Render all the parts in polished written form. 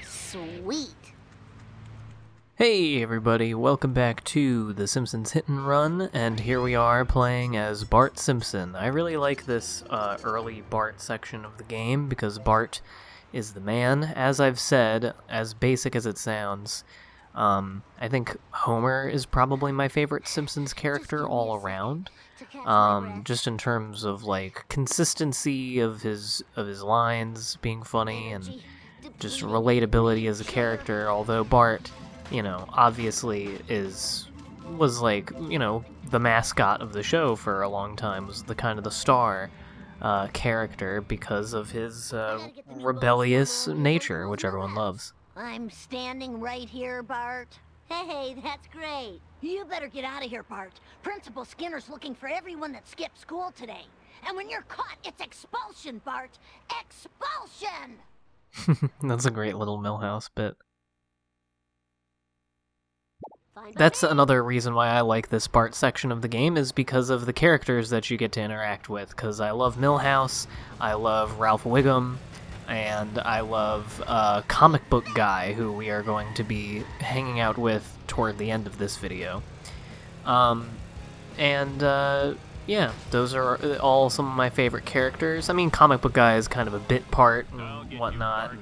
Sweet. Hey everybody, welcome back to The Simpsons Hit and Run, and here we are playing as Bart Simpson. I really like this early Bart section of the game because Bart is the man. As I've said, as basic as it sounds, I think Homer is probably my favorite Simpsons character all around. Just in terms of like consistency of his lines being funny and just relatability as a character, although Bart, obviously was like, the mascot of the show for a long time, was the kind of the star character because of his rebellious nature, which everyone loves. I'm standing right here, Bart. Hey, that's great. You better get out of here, Bart. Principal Skinner's looking for everyone that skipped school today. And when you're caught, it's expulsion, Bart. Expulsion! That's a great little Milhouse bit. That's another reason why I like this Bart section of the game, is because of the characters that you get to interact with. Because I love Milhouse, I love Ralph Wiggum, and I love Comic Book Guy, who we are going to be hanging out with toward the end of this video. Yeah, those are all some of my favorite characters. I mean, Comic Book Guy is kind of a bit part and whatnot.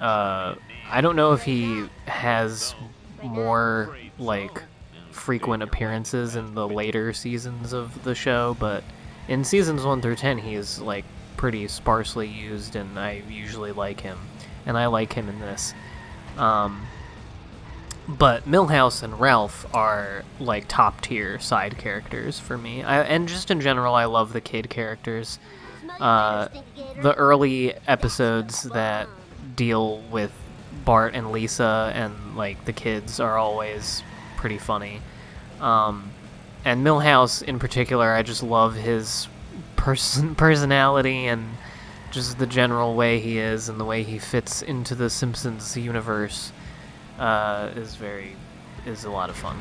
I don't know if he has more, like, frequent appearances in the later seasons of the show, but in seasons 1 through 10, he is, like, pretty sparsely used, and I usually like him. And I like him in this. But Milhouse and Ralph are, like, top-tier side characters for me. And just in general, I love the kid characters. The early episodes that deal with Bart and Lisa and, like, the kids are always pretty funny. And Milhouse, in particular, I just love his personality and just the general way he is and the way he fits into the Simpsons universe. Is a lot of fun.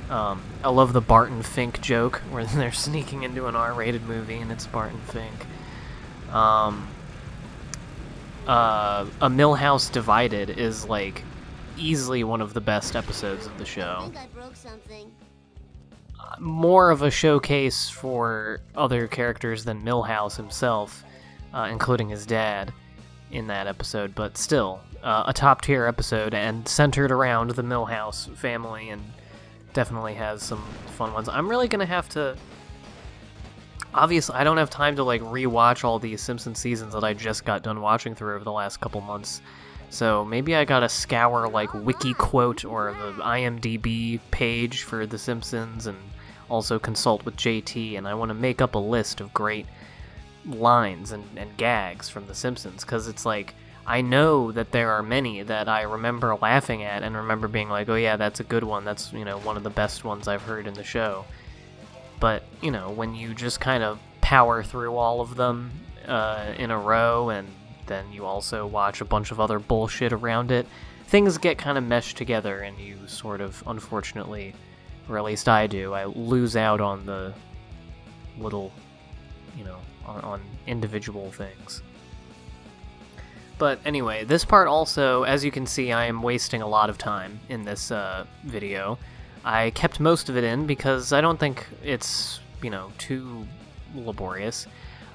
I love the Bart and Fink joke where they're sneaking into an R-rated movie and it's Bart and Fink. A Milhouse Divided is like easily one of the best episodes of the show. I think I broke something. More of a showcase for other characters than Milhouse himself, including his dad in that episode, but still a top-tier episode and centered around the Milhouse family, and definitely has some fun ones. I'm really gonna have to... Obviously, I don't have time to like rewatch all these Simpsons seasons that I just got done watching through over the last couple months, so maybe I gotta scour like wiki quote or the IMDb page for The Simpsons, and also consult with JT, and I want to make up a list of great lines and gags from The Simpsons, because it's like, I know that there are many that I remember laughing at and remember being like, oh yeah, that's a good one, that's, one of the best ones I've heard in the show. But, when you just kind of power through all of them in a row, and then you also watch a bunch of other bullshit around it, things get kind of meshed together, and you sort of, unfortunately, or at least I do, I lose out on the little, on individual things. But anyway, this part also, as you can see, I am wasting a lot of time in this video. I kept most of it in because I don't think it's, too laborious.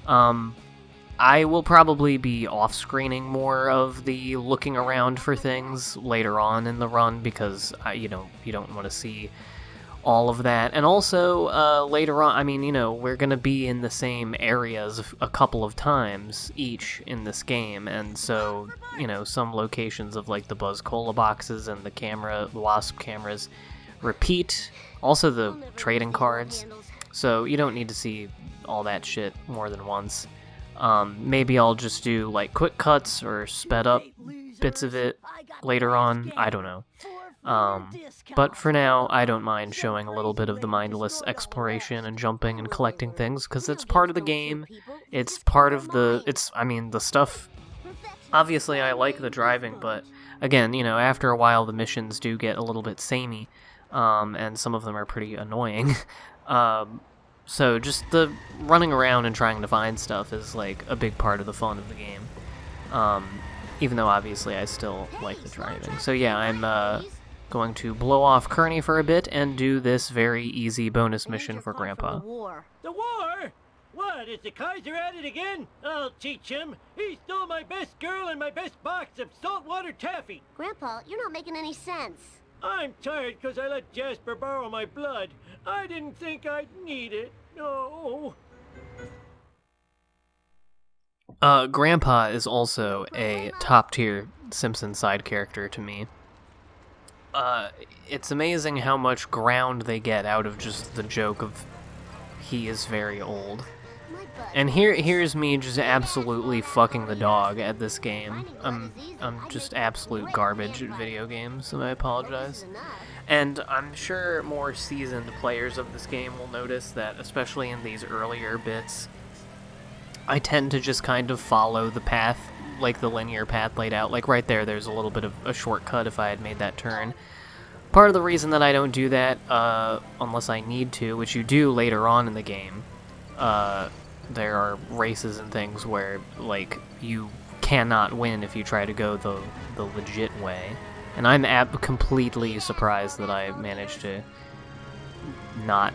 I will probably be off-screening more of the looking around for things later on in the run, because, you don't want to see all of that. And also, later on, we're going to be in the same areas a couple of times each in this game, and so, some locations of, like, the Buzz Cola boxes and the Wasp cameras repeat. Also the trading cards. So you don't need to see all that shit more than once. Maybe I'll just do, like, quick cuts or sped up bits of it later on. I don't know. But for now, I don't mind showing a little bit of the mindless exploration and jumping and collecting things, because it's part of the game. It's part of the... the stuff Obviously, I like the driving, but again, you know, after a while, the missions do get a little bit samey, and some of them are pretty annoying. So just the running around and trying to find stuff is like a big part of the fun of the game. Even though obviously I still like the driving. So yeah, I'm going to blow off Kearney for a bit and do this very easy bonus mission for Grandpa. The war? What, is the Kaiser at it again? I'll teach him. He stole my best girl and my best box of saltwater taffy. Grandpa, you're not making any sense. I'm tired because I let Jasper borrow my blood. I didn't think I'd need it. No. Grandpa is also a top-tier Simpsons side character to me. It's amazing how much ground they get out of just the joke of he is very old. And here's me just absolutely fucking the dog at this game. I'm just absolute garbage at video games, and I apologize. And I'm sure more seasoned players of this game will notice that, especially in these earlier bits, I tend to just kind of follow the path, like the linear path laid out. Like right there's a little bit of a shortcut if I had made that turn. Part of the reason that I don't do that, unless I need to, which you do later on in the game, there are races and things where, like, you cannot win if you try to go the legit way. And I'm completely surprised that I managed to not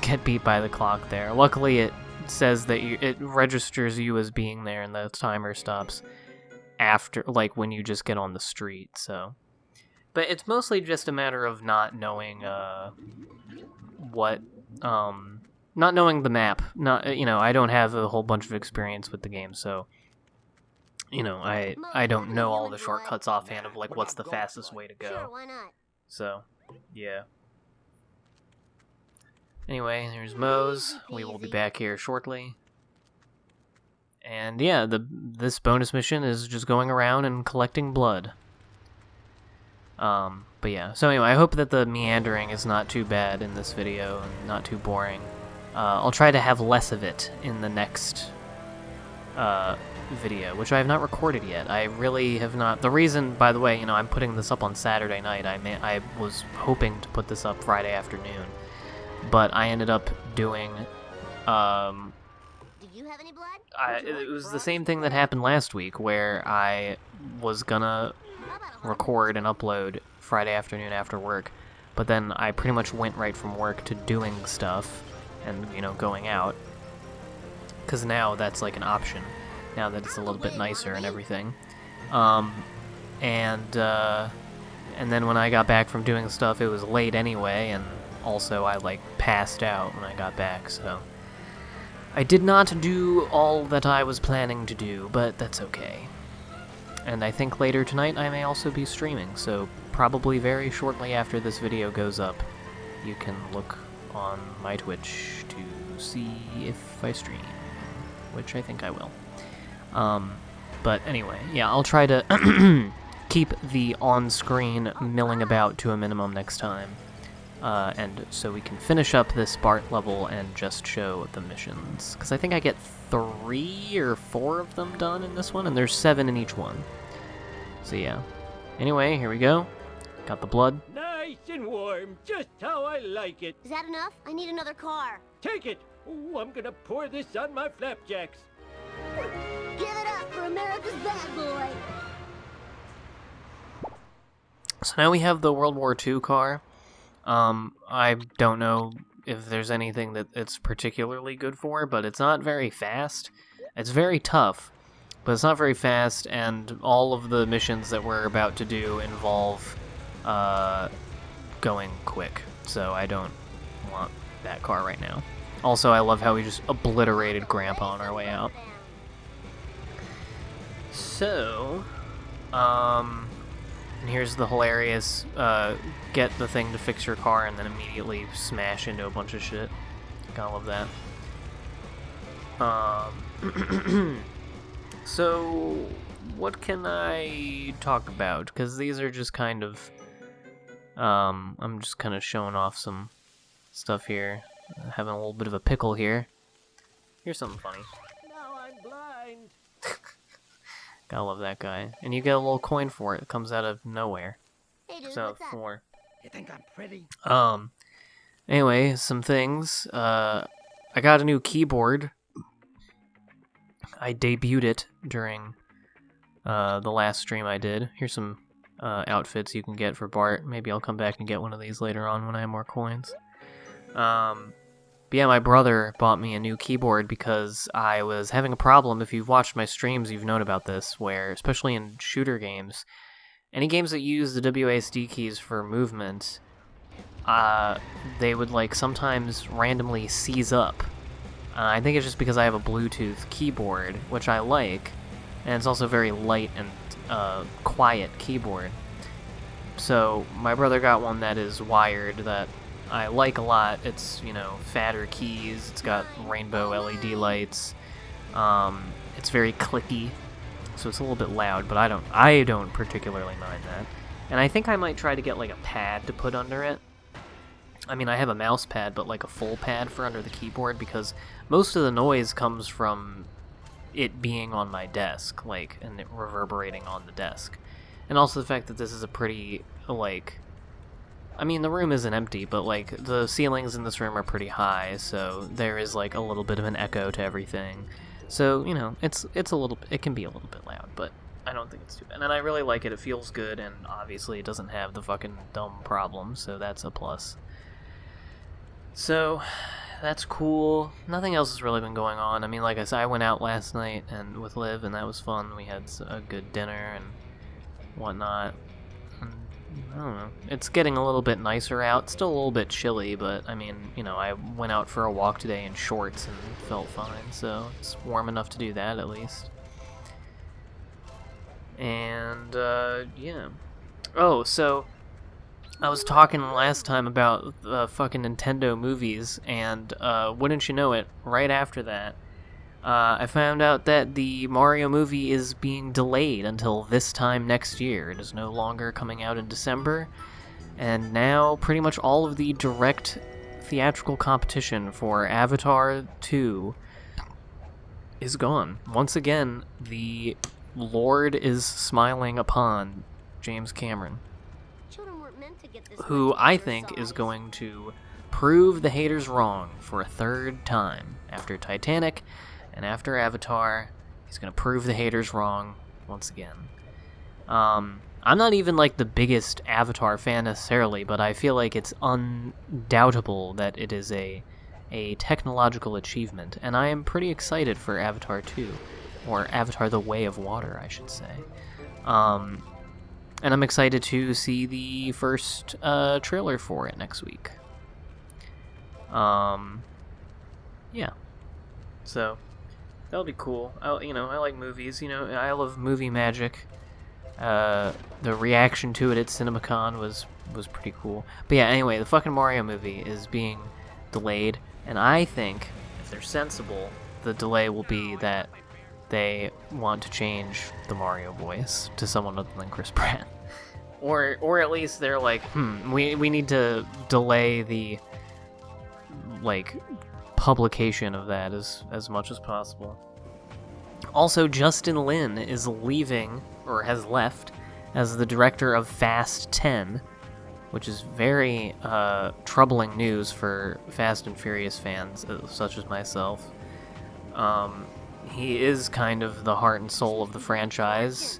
get beat by the clock there. Luckily, it says that it registers you as being there, and the timer stops after, like, when you just get on the street, so... But it's mostly just a matter of not knowing, not knowing the map. Not, you know, I don't have a whole bunch of experience with the game, so, you know, I don't know all the shortcuts offhand of, like, what's the fastest way to go. Sure, why not? So, yeah. Anyway, here's Mose. We will be back here shortly. And yeah, this bonus mission is just going around and collecting blood. But yeah, so anyway, I hope that the meandering is not too bad in this video and not too boring. I'll try to have less of it in the next video, which I have not recorded yet. I really have not. The reason, by the way, you know, I'm putting this up on Saturday night. I was hoping to put this up Friday afternoon, but I ended up doing. Do you have any blood? It was the same thing that happened last week, where I was gonna record and upload Friday afternoon after work, but then I pretty much went right from work to doing stuff and, you know, going out, because now that's like an option, now that it's a little bit nicer and everything. And then when I got back from doing stuff, it was late anyway, and also I, like, passed out when I got back, so I did not do all that I was planning to do, but that's okay. And I think later tonight I may also be streaming, so probably very shortly after this video goes up, you can look on my Twitch to see if I stream, which I think I will. But anyway, yeah, I'll try to keep the on-screen milling about to a minimum next time, and so we can finish up this Bart level and just show the missions, because I think I get 3 or 4 of them done in this one, and there's 7 in each one. So yeah. Anyway, here we go. Got the blood. Nice and warm, just how I like it. Is that enough? I need another car. Take it. Ooh, I'm gonna pour this on my flapjacks. Give it up for America's bad boy. So now we have the World War II car. I don't know if there's anything that it's particularly good for, but it's not very fast. It's very tough, but it's not very fast, and all of the missions that we're about to do involve going quick, so I don't want that car right now. Also, I love how we just obliterated Grampa on our way out. So, and here's the hilarious, get the thing to fix your car and then immediately smash into a bunch of shit. Gotta love that. So, what can I talk about? Because these are just kind of, I'm just kind of showing off some stuff here. Having a little bit of a pickle here. Here's something funny. Now I'm blind. Gotta love that guy. And you get a little coin for it. It comes out of nowhere. Hey, dude, So, what's up? 4. You think I'm pretty? Anyway, some things. I got a new keyboard. I debuted it during the last stream I did. Here's some outfits you can get for Bart. Maybe I'll come back and get one of these later on when I have more coins. But yeah, my brother bought me a new keyboard because I was having a problem. If you've watched my streams, you've known about this, where, especially in shooter games, any games that use the WASD keys for movement, they would, like, sometimes randomly seize up. I think it's just because I have a Bluetooth keyboard, which I like, and it's also very light and quiet keyboard. So my brother got one that is wired that I like a lot. It's, you know, fatter keys, it's got rainbow LED lights, it's very clicky, so it's a little bit loud, but I don't particularly mind that. And I think I might try to get, like, a pad to put under it. I mean, I have a mouse pad, but, like, a full pad for under the keyboard, because most of the noise comes from it being on my desk, like, and it reverberating on the desk. And also the fact that this is a pretty, like, I mean, the room isn't empty, but, like, the ceilings in this room are pretty high, so there is, like, a little bit of an echo to everything. So, you know, it can be a little bit loud, but I don't think it's too bad. And I really like it. It feels good, and obviously it doesn't have the fucking dumb problem, so that's a plus. So, that's cool. Nothing else has really been going on. I mean, like I said, I went out last night and with Liv, and that was fun. We had a good dinner and whatnot. And, I don't know. It's getting a little bit nicer out. Still a little bit chilly, but, I mean, you know, I went out for a walk today in shorts and felt fine, so it's warm enough to do that, at least. And, yeah. Oh, so I was talking last time about fucking Nintendo movies, and wouldn't you know it, right after that, I found out that the Mario movie is being delayed until this time next year. It is no longer coming out in December, and now pretty much all of the direct theatrical competition for Avatar 2 is gone. Once again, the Lord is smiling upon James Cameron, Children weren't meant to get this who much I think is exercise. going to prove the haters wrong for a third time. After Titanic and after Avatar, he's going to prove the haters wrong once again. I'm not even, like, the biggest Avatar fan necessarily, but I feel like it's undoubtable that it is a technological achievement, and I am pretty excited for Avatar 2, or Avatar The Way of Water, I should say. And I'm excited to see the first trailer for it next week. Yeah. So, that'll be cool. I like movies. You know, I love movie magic. The reaction to it at CinemaCon was pretty cool. But yeah, anyway, the fucking Mario movie is being delayed, and I think, if they're sensible, the delay will be that they want to change the Mario voice to someone other than Chris Pratt. Or at least they're like, we need to delay the, like, publication of that as much as possible. Also, Justin Lin is leaving, or has left, as the director of Fast 10, which is very troubling news for Fast and Furious fans, such as myself. He is kind of the heart and soul of the franchise.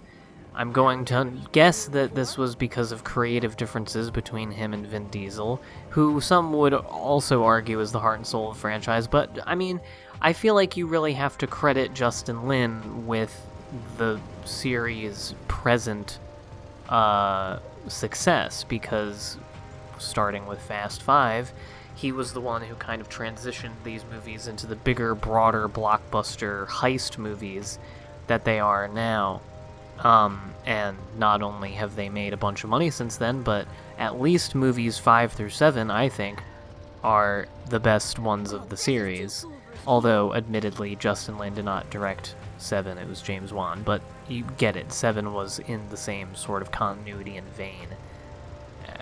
I'm going to guess that this was because of creative differences between him and Vin Diesel, who some would also argue is the heart and soul of the franchise, but, I mean, I feel like you really have to credit Justin Lin with the series' present success, because starting with Fast 5, he was the one who kind of transitioned these movies into the bigger, broader, blockbuster heist movies that they are now. And not only have they made a bunch of money since then, but at least movies 5 through 7, I think, are the best ones of the series. Although, admittedly, Justin Lin did not direct 7, it was James Wan, but you get it, 7 was in the same sort of continuity and vein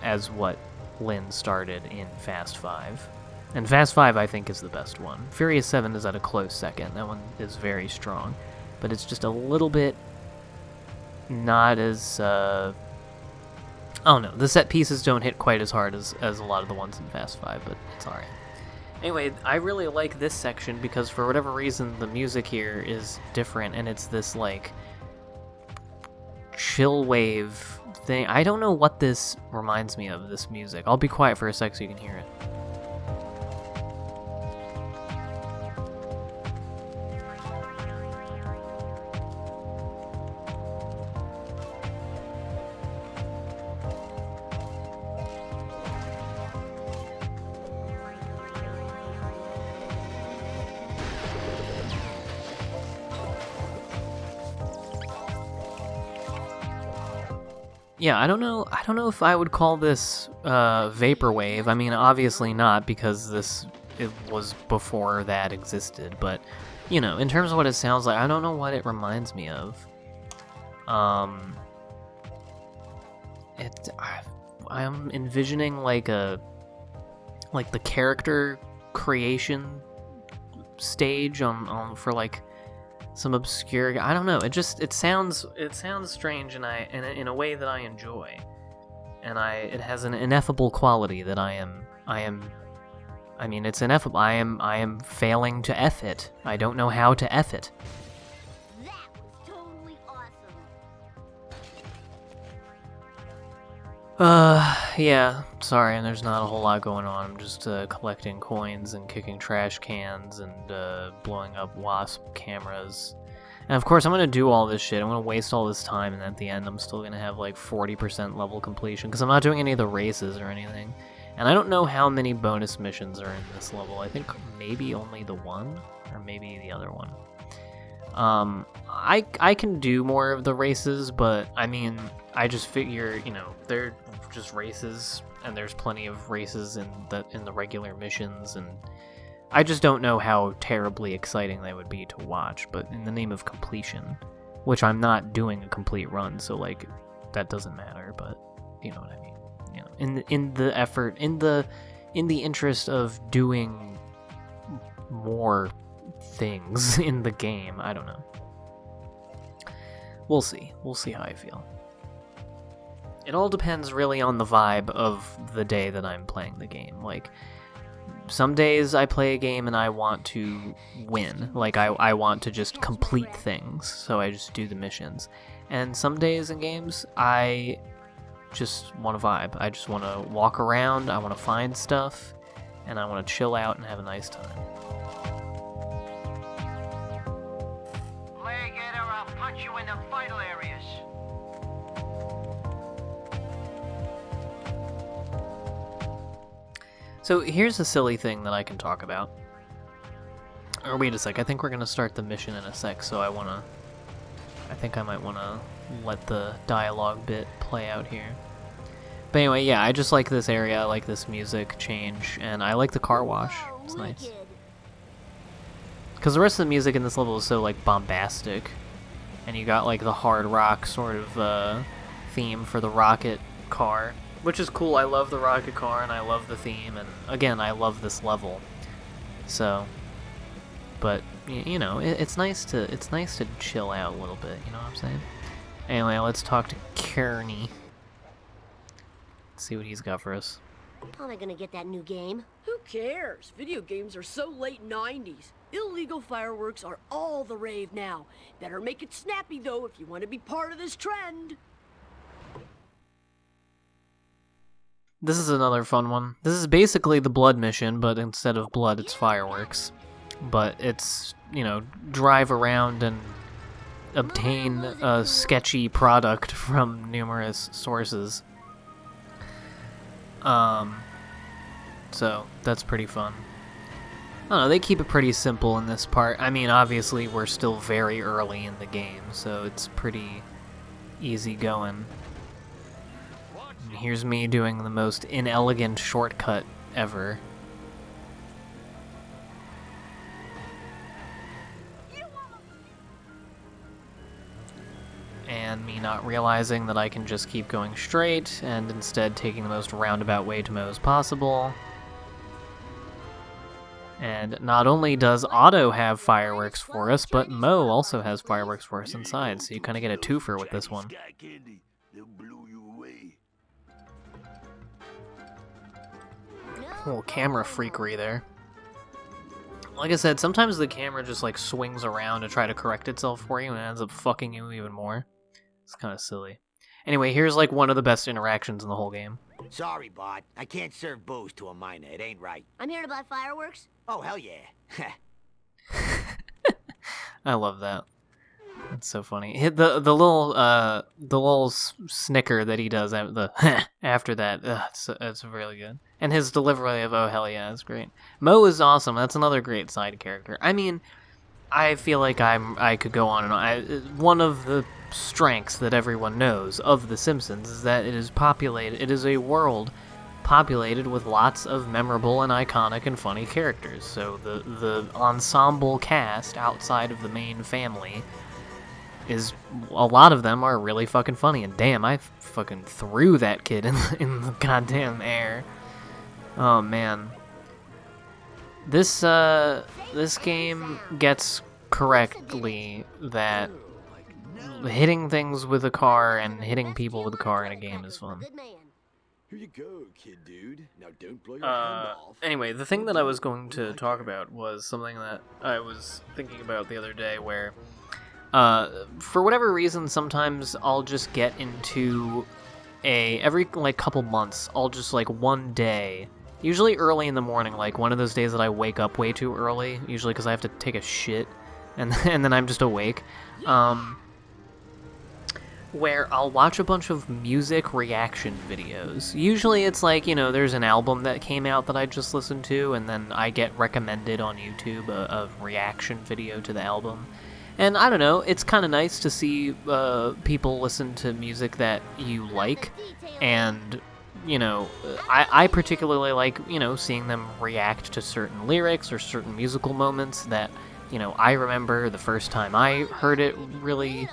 as what Lin started in Fast 5. And Fast 5, I think, is the best one. Furious 7 is at a close second. That one is very strong. But it's just a little bit not as, oh no, the set pieces don't hit quite as hard as a lot of the ones in Fast 5, but it's alright. Anyway, I really like this section because for whatever reason the music here is different, and it's this, like, chill wave thing. I don't know what this reminds me of, this music. I'll be quiet for a sec so you can hear it. Yeah, I don't know if I would call this vaporwave. I mean, obviously not, because it was before that existed, but you know, in terms of what it sounds like, I don't know what it reminds me of. I'm envisioning like the character creation stage on for like some obscure, I don't know, it sounds strange, and in a way that I enjoy, and it has an ineffable quality that I mean, it's ineffable. I am failing to F it. I don't know how to F it. That was totally awesome. Yeah, sorry, and there's not a whole lot going on. I'm just collecting coins and kicking trash cans and blowing up wasp cameras. And of course, I'm gonna do all this shit. I'm gonna waste all this time, and at the end, I'm still gonna have like 40% level completion, because I'm not doing any of the races or anything. And I don't know how many bonus missions are in this level. I think maybe only the one, or maybe the other one. I can do more of the races, but I mean, I just figure, you know, they're just races, and there's plenty of races in the regular missions, and I just don't know how terribly exciting they would be to watch. But in the name of completion, which I'm not doing a complete run, so like that doesn't matter. But you know what I mean. You know, in the effort, in the interest of doing more things in the game, I don't know. We'll see how I feel. It all depends really on the vibe of the day that I'm playing the game. Like, some days I play a game and I want to win. Like, I want to just complete things, so I just do the missions. And some days in games, I just want to vibe. I just want to walk around, I want to find stuff, and I want to chill out and have a nice time. Play again or I'll punch you in the vital areas. So here's a silly thing that I can talk about. Or wait a sec, I think we're going to start the mission in a sec, so I think I might want to let the dialogue bit play out here. But anyway, yeah, I just like this area, I like this music change, and I like the car wash. It's nice. Because the rest of the music in this level is so, like, bombastic. And you got, like, the hard rock sort of theme for the rocket car, which is cool. I love the rocket car, and I love the theme, and again, I love this level. So, but, you know, it's nice to chill out a little bit, you know what I'm saying? Anyway, let's talk to Kearney. Let's see what he's got for us. How am I gonna get that new game? Who cares? Video games are so late 90s. Illegal fireworks are all the rave now. Better make it snappy, though, if you want to be part of this trend. This is another fun one. This is basically the blood mission, but instead of blood, it's fireworks. But it's, you know, drive around and obtain a sketchy product from numerous sources. So that's pretty fun. I don't know, they keep it pretty simple in this part. I mean, obviously we're still very early in the game, so it's pretty easy going. And here's me doing the most inelegant shortcut ever. And me not realizing that I can just keep going straight, and instead taking the most roundabout way to Moe's possible. And not only does Otto have fireworks for us, but Mo also has fireworks for us inside, so you kind of get a twofer with this one. A little camera freakery there. Like I said, sometimes the camera just like swings around to try to correct itself for you and it ends up fucking you even more. It's kind of silly. Anyway, here's like one of the best interactions in the whole game. Sorry, Bart. I can't serve booze to a minor. It ain't right. I'm here to buy fireworks. Oh, hell yeah. I love that. That's so funny. The little snicker that he does after that, it's really good. And his delivery of "oh hell yeah" is great. Mo is awesome. That's another great side character. I mean, I feel like I could go on and on. One of the strengths that everyone knows of The Simpsons is that it is populated. It is a world populated with lots of memorable and iconic and funny characters. So the ensemble cast outside of the main family is, a lot of them are really fucking funny, and damn, I fucking threw that kid in the goddamn air. Oh man, this game gets correctly that hitting things with a car and hitting people with a car in a game is fun. Here you go, kid dude. Now don't blow your hand off. Anyway, the thing that I was going to talk about was something that I was thinking about the other day, where for whatever reason, sometimes I'll just get into every like couple months, I'll just like one day, usually early in the morning, like one of those days that I wake up way too early, usually because I have to take a shit, and then I'm just awake, where I'll watch a bunch of music reaction videos. Usually it's like, you know, there's an album that came out that I just listened to, and then I get recommended on YouTube a reaction video to the album. And I don't know, it's kind of nice to see people listen to music that you like, and, you know, I particularly like, you know, seeing them react to certain lyrics or certain musical moments that, you know, I remember the first time I heard it really,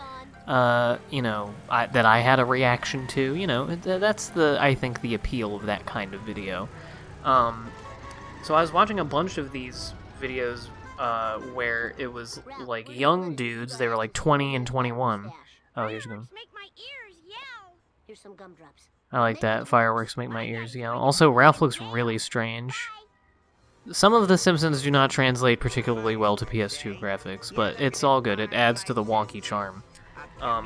you know, that I had a reaction to, you know, that's I think the appeal of that kind of video. So I was watching a bunch of these videos where it was like young dudes, they were like 20 and 21. Oh, here's one. Here's some gumdrops. I like that. Fireworks make my ears yell. Also, Ralph looks really strange. Some of The Simpsons do not translate particularly well to PS2 graphics, but it's all good. It adds to the wonky charm. But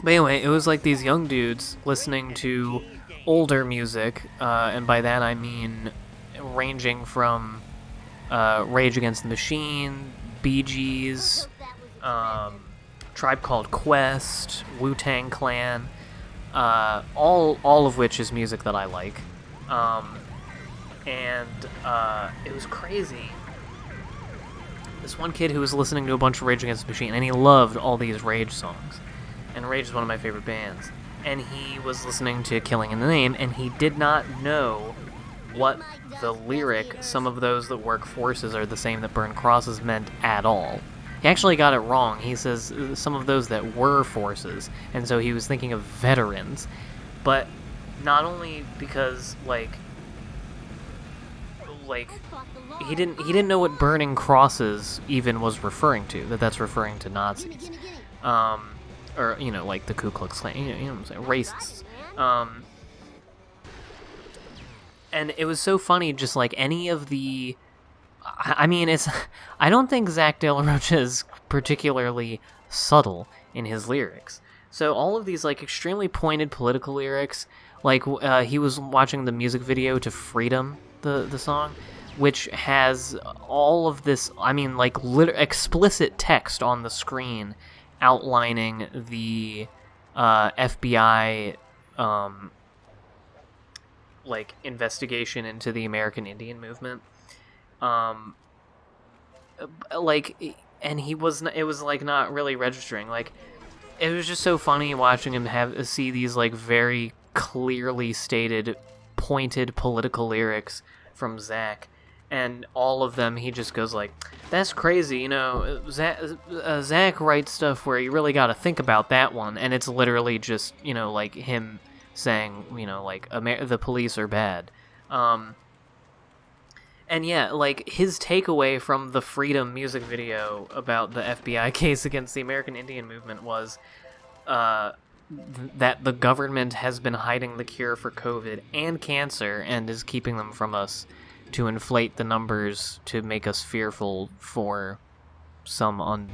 anyway, it was like these young dudes listening to older music, and by that I mean ranging from Rage Against the Machine, Bee Gees, Tribe Called Quest, Wu-Tang Clan, all of which is music that I like. And it was crazy. This one kid who was listening to a bunch of Rage Against the Machine, and he loved all these Rage songs. And Rage is one of my favorite bands. And he was listening to Killing in the Name, and he did not know what the lyric, some of those that work forces are the same that burn crosses, meant at all. He actually got it wrong. He says some of those that were forces, and so he was thinking of veterans. But not only because, like he didn't know what burning crosses even was referring to, that's referring to Nazis. Or, you know, like the Ku Klux Klan, you know what I'm saying, racists. And it was so funny, just like any of the, I mean, I don't think Zach De La Rocha is particularly subtle in his lyrics. So all of these, like, extremely pointed political lyrics, like, he was watching the music video to Freedom, the song, which has all of this, I mean, like, explicit text on the screen outlining the FBI, like, investigation into the American Indian movement. Like, and it was, like, not really registering. Like, it was just so funny watching him see these, like, very clearly stated, pointed political lyrics from Zach. And all of them, he just goes like, that's crazy, you know, Zach writes stuff where you really got to think about that one, and it's literally just, you know, like him saying, you know, like, the police are bad. And yeah, like, his takeaway from the Freedom music video about the FBI case against the American Indian movement was that the government has been hiding the cure for COVID and cancer and is keeping them from us to inflate the numbers to make us fearful for some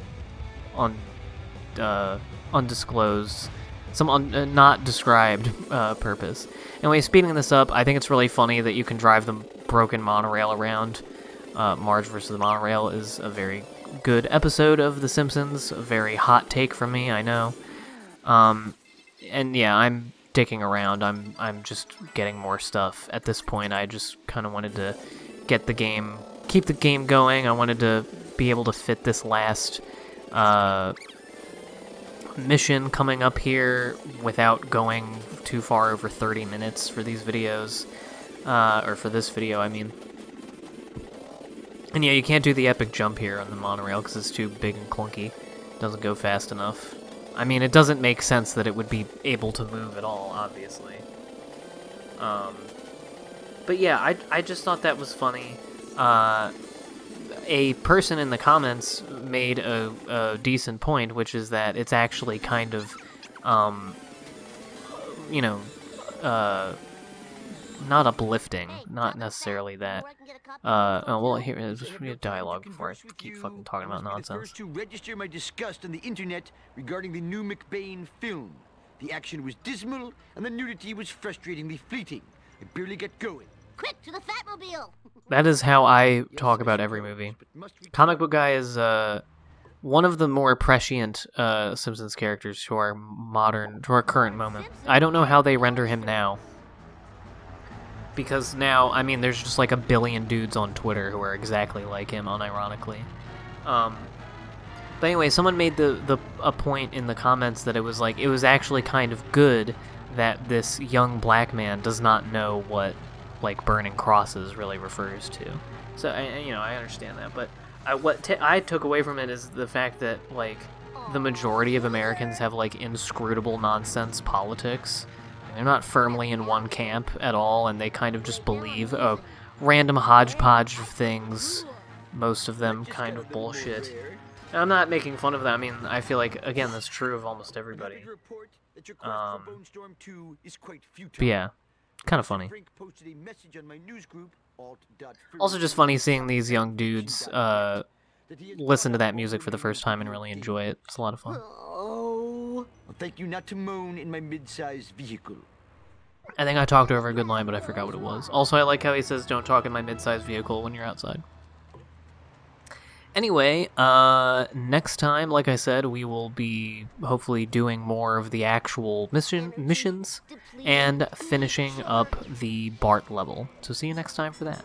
undisclosed, some not described purpose. Anyway, speeding this up, I think it's really funny that you can drive the broken monorail around. Marge vs. the Monorail is a very good episode of The Simpsons, a very hot take from me, I know. And yeah, I'm dicking around. I'm just getting more stuff. At this point, I just kind of wanted to keep the game going. I wanted to be able to fit this last mission coming up here without going too far over 30 minutes for these videos, or for this video, I mean. And yeah, you can't do the epic jump here on the monorail because it's too big and clunky. It doesn't go fast enough. I mean, it doesn't make sense that it would be able to move at all, obviously. But yeah, I just thought that was funny. A person in the comments made a decent point, which is that it's actually kind of, not uplifting, not necessarily that. Oh, well, here, just read a dialogue before I keep fucking talking about nonsense. First to register my disgust on the internet regarding the new McBain film. The action was dismal, and the nudity was frustratingly fleeting. I barely got going. Quick, to the Fatmobile! That is how I talk about every movie. Comic Book Guy is one of the more prescient Simpsons characters to our current moment. I don't know how they render him now. Because now, I mean, there's just like a billion dudes on Twitter who are exactly like him, unironically. But anyway, someone made a point in the comments that it was actually kind of good that this young black man does not know what, like, burning crosses really refers to. So, I understand that, but what I took away from it is the fact that, like, the majority of Americans have, like, inscrutable nonsense politics. They're not firmly in one camp at all, and they kind of just believe a random hodgepodge of things, most of them kind of bullshit. And I'm not making fun of that. I mean, I feel like, again, that's true of almost everybody. But yeah, kind of funny. Also just funny seeing these young dudes listen to that music for the first time and really enjoy it. It's a lot of fun. Oh, I'll thank you not to moan in my mid-sized vehicle. I think I talked over a good line, but I forgot what it was. Also, I like how he says, don't talk in my mid-sized vehicle when you're outside. Anyway, next time, like I said, we will be hopefully doing more of the actual missions and finishing up the Bart level. So see you next time for that.